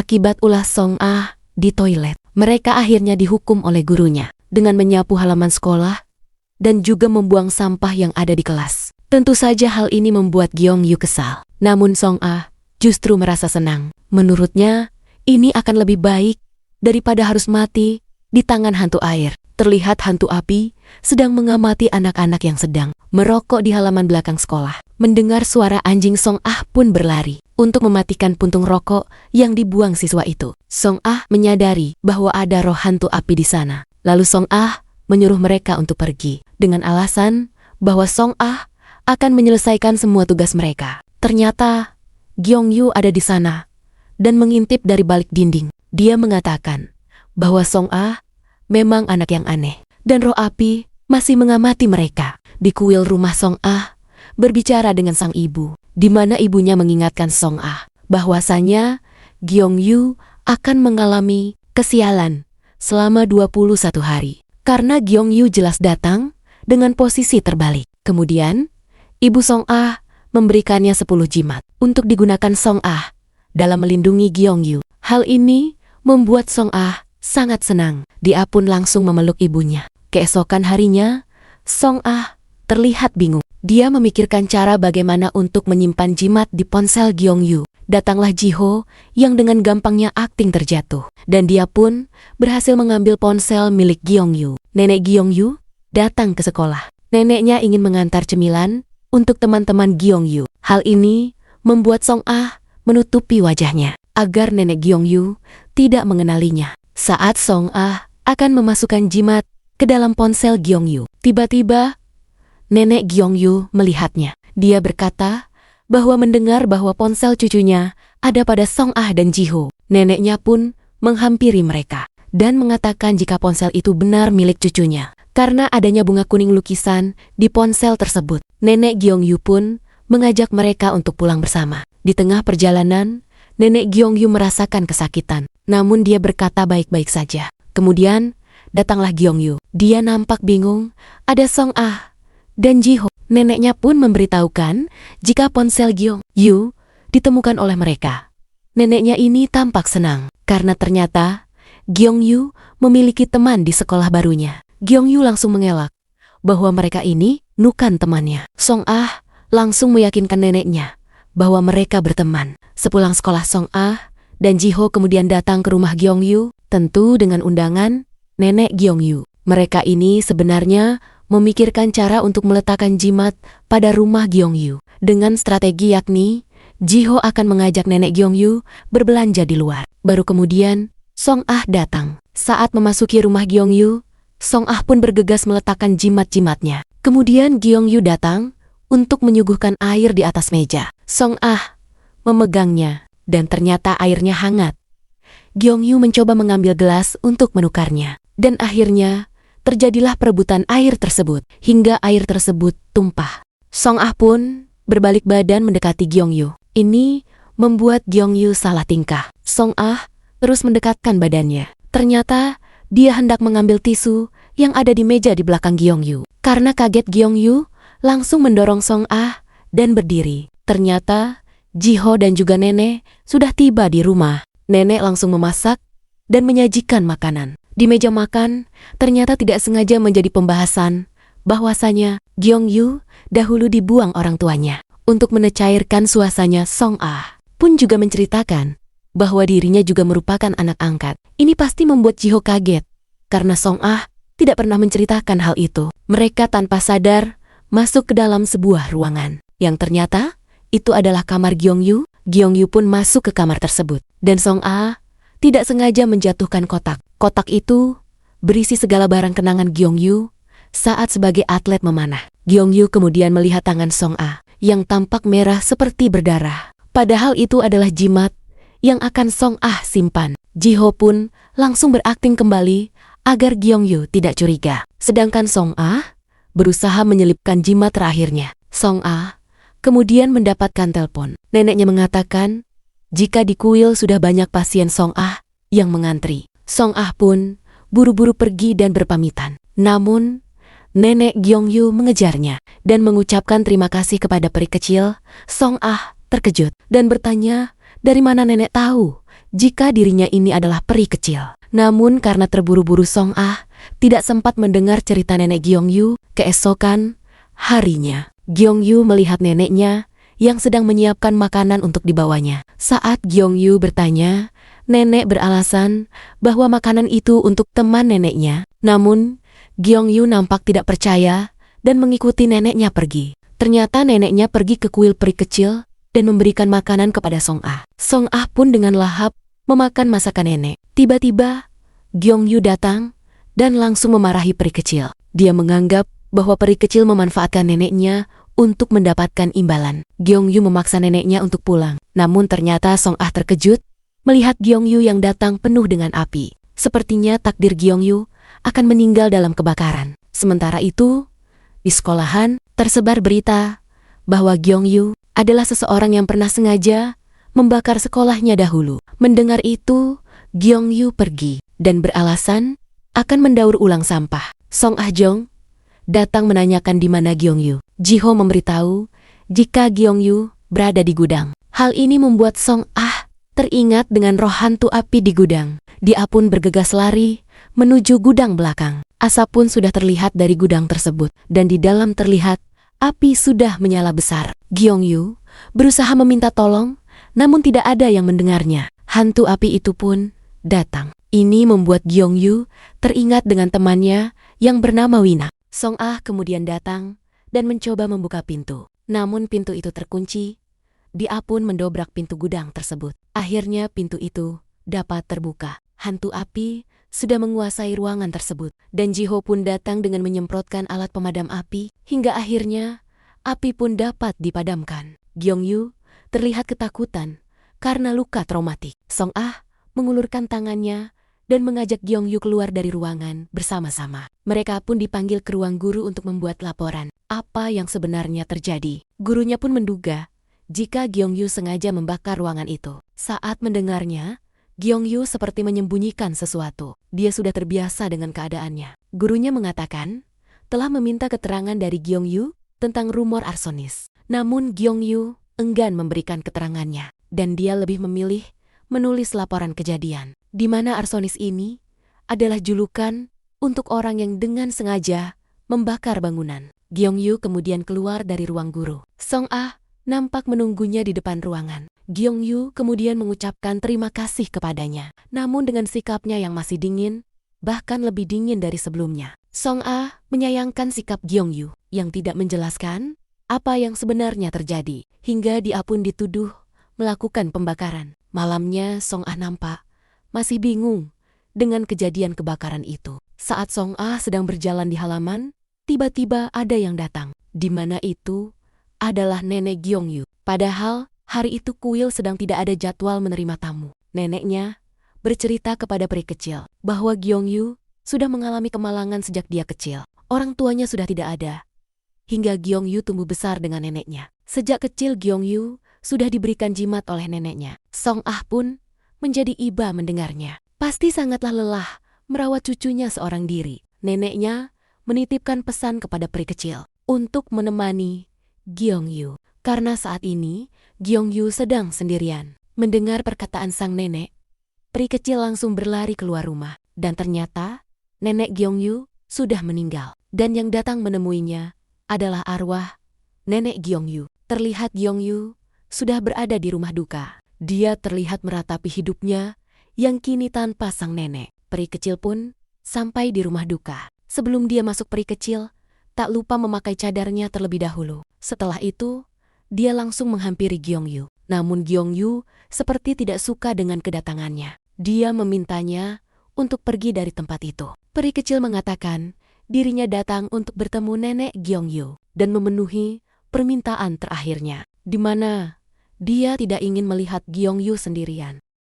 Akibat ulah Song Ah di toilet, mereka akhirnya dihukum oleh gurunya dengan menyapu halaman sekolah dan juga membuang sampah yang ada di kelas. Tentu saja hal ini membuat Gyeongyu kesal. Namun Song Ah justru merasa senang. Menurutnya, ini akan lebih baik daripada harus mati di tangan hantu air. Terlihat hantu api sedang mengamati anak-anak yang sedang merokok di halaman belakang sekolah. Mendengar suara anjing, Song Ah pun berlari untuk mematikan puntung rokok yang dibuang siswa itu. Song Ah menyadari bahwa ada roh hantu api di sana. Lalu Song Ah menyuruh mereka untuk pergi dengan alasan bahwa Song Ah akan menyelesaikan semua tugas mereka. Ternyata Gyeongyu ada di sana dan mengintip dari balik dinding. Dia mengatakan bahwa Song Ah memang anak yang aneh dan roh api masih mengamati mereka. Di kuil rumah, Song Ah berbicara dengan sang ibu, di mana ibunya mengingatkan Song Ah bahwasanya Gyeongyu akan mengalami kesialan selama 21 hari. Karena Gyeongyu jelas datang dengan posisi terbalik. Kemudian, ibu Song Ah memberikannya 10 jimat untuk digunakan Song Ah dalam melindungi Gyeongyu. Hal ini membuat Song Ah sangat senang. Dia pun langsung memeluk ibunya. Keesokan harinya, Song Ah terlihat bingung. Dia memikirkan cara bagaimana untuk menyimpan jimat di ponsel Gyeongyu. Datanglah Jiho yang dengan gampangnya akting terjatuh. Dan dia pun berhasil mengambil ponsel milik Gyeongyu. Nenek Gyeongyu datang ke sekolah. Neneknya ingin mengantar cemilan untuk teman-teman Gyeongyu. Hal ini membuat Song Ah menutupi wajahnya agar nenek Gyeongyu tidak mengenalinya. Saat Song Ah akan memasukkan jimat ke dalam ponsel Gyeongyu, tiba-tiba nenek Gyeongyu melihatnya. Dia berkata bahwa mendengar bahwa ponsel cucunya ada pada Song Ah dan Jiho. Neneknya pun menghampiri mereka dan mengatakan jika ponsel itu benar milik cucunya. Karena adanya bunga kuning lukisan di ponsel tersebut, nenek Gyeongyu pun mengajak mereka untuk pulang bersama. Di tengah perjalanan, nenek Gyeongyu merasakan kesakitan. Namun dia berkata baik-baik saja. Kemudian datanglah Gyeongyu. Dia nampak bingung. Ada Song Ah dan Jiho. Neneknya pun memberitahukan jika ponsel Gyeongyu ditemukan oleh mereka. Neneknya ini tampak senang karena ternyata Gyeongyu memiliki teman di sekolah barunya. Gyeongyu langsung mengelak bahwa mereka ini bukan temannya. Song Ah langsung meyakinkan neneknya bahwa mereka berteman. Sepulang sekolah, Song Ah dan Jiho kemudian datang ke rumah Gyeongyu, tentu dengan undangan nenek Gyeongyu. Mereka ini sebenarnya memikirkan cara untuk meletakkan jimat pada rumah Gyeongyu. Dengan strategi yakni, Jiho akan mengajak nenek Gyeongyu berbelanja di luar. Baru kemudian, Song Ah datang. Saat memasuki rumah Gyeongyu, Song Ah pun bergegas meletakkan jimat-jimatnya. Kemudian Gyeongyu datang untuk menyuguhkan air di atas meja. Song Ah memegangnya dan ternyata airnya hangat. Gyeongyu mencoba mengambil gelas untuk menukarnya. Dan akhirnya terjadilah perebutan air tersebut hingga air tersebut tumpah. Song Ah pun berbalik badan mendekati Gyeongyu. Ini membuat Gyeongyu salah tingkah. Song Ah terus mendekatkan badannya. Ternyata dia hendak mengambil tisu yang ada di meja di belakang Gyeongyu. Karena kaget, Gyeongyu langsung mendorong Song Ah dan berdiri. Ternyata Jiho dan juga nenek sudah tiba di rumah. Nenek langsung memasak dan menyajikan makanan. Di meja makan, ternyata tidak sengaja menjadi pembahasan bahwasanya Gyeongyu dahulu dibuang orang tuanya. Untuk mencairkan suasana, Song Ah pun juga menceritakan bahwa dirinya juga merupakan anak angkat. Ini pasti membuat Jiho kaget, karena Song Ah tidak pernah menceritakan hal itu. Mereka tanpa sadar masuk ke dalam sebuah ruangan, yang ternyata itu adalah kamar Gyeongyu. Gyeongyu pun masuk ke kamar tersebut, dan Song Ah tidak sengaja menjatuhkan kotak. Kotak itu berisi segala barang kenangan Gyeongyu saat sebagai atlet memanah. Gyeongyu kemudian melihat tangan Song Ah yang tampak merah seperti berdarah. Padahal itu adalah jimat yang akan Song Ah simpan. Jiho pun langsung berakting kembali agar Gyeongyu tidak curiga. Sedangkan Song Ah berusaha menyelipkan jimat terakhirnya. Song Ah kemudian mendapatkan telepon. Neneknya mengatakan jika di kuil sudah banyak pasien Song Ah yang mengantri. Song Ah pun buru-buru pergi dan berpamitan. Namun, nenek Gyeongyu mengejarnya dan mengucapkan terima kasih kepada peri kecil. Song Ah terkejut dan bertanya dari mana nenek tahu jika dirinya ini adalah peri kecil. Namun karena terburu-buru Song Ah tidak sempat mendengar cerita nenek Gyeongyu. Keesokan harinya, Gyeongyu melihat neneknya yang sedang menyiapkan makanan untuk dibawanya. Saat Gyeongyu bertanya, nenek beralasan bahwa makanan itu untuk teman neneknya. Namun, Gyeongyu nampak tidak percaya dan mengikuti neneknya pergi. Ternyata neneknya pergi ke kuil peri kecil dan memberikan makanan kepada Song Ah. Song Ah pun dengan lahap memakan masakan nenek. Tiba-tiba, Gyeongyu datang dan langsung memarahi peri kecil. Dia menganggap bahwa peri kecil memanfaatkan neneknya untuk mendapatkan imbalan. Gyeongyu memaksa neneknya untuk pulang. Namun ternyata Song Ah terkejut melihat Gyeongyu yang datang penuh dengan api. Sepertinya takdir Gyeongyu akan meninggal dalam kebakaran. Sementara itu, di sekolahan tersebar berita bahwa Gyeongyu adalah seseorang yang pernah sengaja membakar sekolahnya dahulu. Mendengar itu, Gyeongyu pergi dan beralasan akan mendaur ulang sampah. Song Ah Jong datang menanyakan di mana Gyeongyu. Jiho memberitahu jika Gyeongyu berada di gudang. Hal ini membuat Song Ah teringat dengan roh hantu api di gudang. Dia pun bergegas lari menuju gudang belakang. Asap pun sudah terlihat dari gudang tersebut dan di dalam terlihat api sudah menyala besar. Gyeongyu berusaha meminta tolong, namun tidak ada yang mendengarnya. Hantu api itu pun datang. Ini membuat Gyeongyu teringat dengan temannya yang bernama Wina. Song Ah kemudian datang dan mencoba membuka pintu. Namun pintu itu terkunci. Dia pun mendobrak pintu gudang tersebut. Akhirnya pintu itu dapat terbuka. Hantu api sudah menguasai ruangan tersebut. Dan Jiho pun datang dengan menyemprotkan alat pemadam api. Hingga akhirnya api pun dapat dipadamkan. Gyeongyu terlihat ketakutan karena luka traumatik. Song Ah mengulurkan tangannya dan mengajak Gyeongyu keluar dari ruangan bersama-sama. Mereka pun dipanggil ke ruang guru untuk membuat laporan apa yang sebenarnya terjadi. Gurunya pun menduga jika Gyeongyu sengaja membakar ruangan itu. Saat mendengarnya, Gyeongyu seperti menyembunyikan sesuatu. Dia sudah terbiasa dengan keadaannya. Gurunya mengatakan telah meminta keterangan dari Gyeongyu tentang rumor arsonis. Namun Gyeongyu enggan memberikan keterangannya dan dia lebih memilih menulis laporan kejadian, di mana arsonis ini adalah julukan untuk orang yang dengan sengaja membakar bangunan. Gyeongyu kemudian keluar dari ruang guru. Song Ah nampak menunggunya di depan ruangan. Gyeongyu kemudian mengucapkan terima kasih kepadanya. Namun dengan sikapnya yang masih dingin, bahkan lebih dingin dari sebelumnya. Song Ah menyayangkan sikap Gyeongyu yang tidak menjelaskan apa yang sebenarnya terjadi, hingga dia pun dituduh melakukan pembakaran. Malamnya Song Ah nampak masih bingung dengan kejadian kebakaran itu. Saat Song Ah sedang berjalan di halaman, tiba-tiba ada yang datang, di mana itu adalah nenek Gyeongyu. Padahal hari itu kuil sedang tidak ada jadwal menerima tamu. Neneknya bercerita kepada peri kecil bahwa Gyeongyu sudah mengalami kemalangan sejak dia kecil. Orang tuanya sudah tidak ada, hingga Gyeongyu tumbuh besar dengan neneknya. Sejak kecil Gyeongyu sudah diberikan jimat oleh neneknya. Song Ah pun menjadi iba mendengarnya. Pasti sangatlah lelah merawat cucunya seorang diri. Neneknya menitipkan pesan kepada peri kecil untuk menemani Gyeongyu. Karena saat ini Gyeongyu sedang sendirian. Mendengar perkataan sang nenek, peri kecil langsung berlari keluar rumah. Dan ternyata nenek Gyeongyu sudah meninggal. Dan yang datang menemuinya adalah arwah nenek Gyeongyu. Terlihat Gyeongyu sudah berada di rumah duka. Dia terlihat meratapi hidupnya yang kini tanpa sang nenek. Peri kecil pun sampai di rumah duka. Sebelum dia masuk, peri kecil tak lupa memakai cadarnya terlebih dahulu. Setelah itu, dia langsung menghampiri Gyeongyu. Namun Gyeongyu seperti tidak suka dengan kedatangannya. Dia memintanya untuk pergi dari tempat itu. Peri kecil mengatakan dirinya datang untuk bertemu nenek Gyeongyu dan memenuhi permintaan terakhirnya, di mana dia tidak ingin melihat Gyeongyu sendirian.